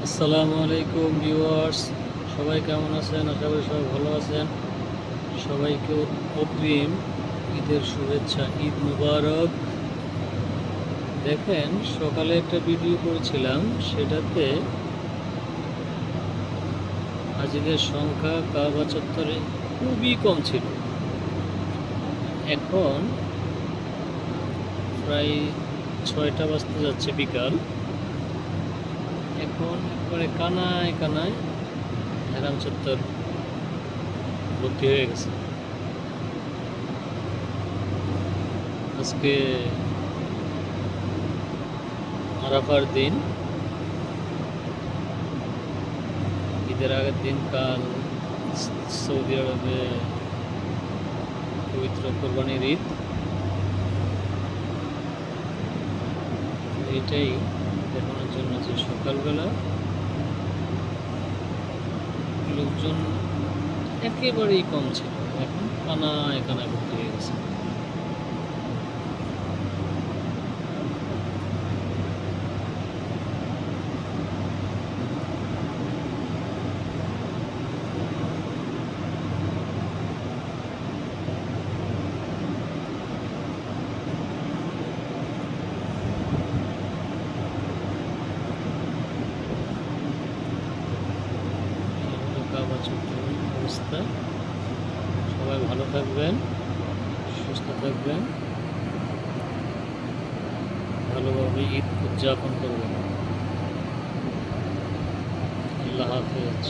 আসসালামু আলাইকুম ভিউয়ার্স, সবাই কেমন আছেন? আশা করি সবাই ভালো আছেন। সবাইকে অগ্রিম ঈদের শুভেচ্ছা, ঈদ মুবারক। দেখেন, সকালে একটা ভিডিও করেছিলাম, সেটাতে হাজিদের সংখ্যা কাবা চত্বরে খুবই কম ছিল। এখন প্রায় 6টা বাজতে যাচ্ছে বিকাল। এখন একবারে কানায় কানায় হেরাম চত্বর ভর্তি হয়ে গেছে। আজকে আরাফার দিন, ঈদের আগের দিন। কাল সৌদি আরবে পবিত্র কোরবানির ঈদ। এটাই দেখানোর জন্য যে সকালবেলা লোকজন একেবারেই কম ছিল, এখন কানায় কানায় ভর্তি হয়ে গেছে। কাবা চত্বরের অবস্থা। সবাই ভালো থাকবেন, সুস্থ থাকবেন, ভালোভাবে ঈদ উদযাপন করবেন। আল্লাহ হাফেজ।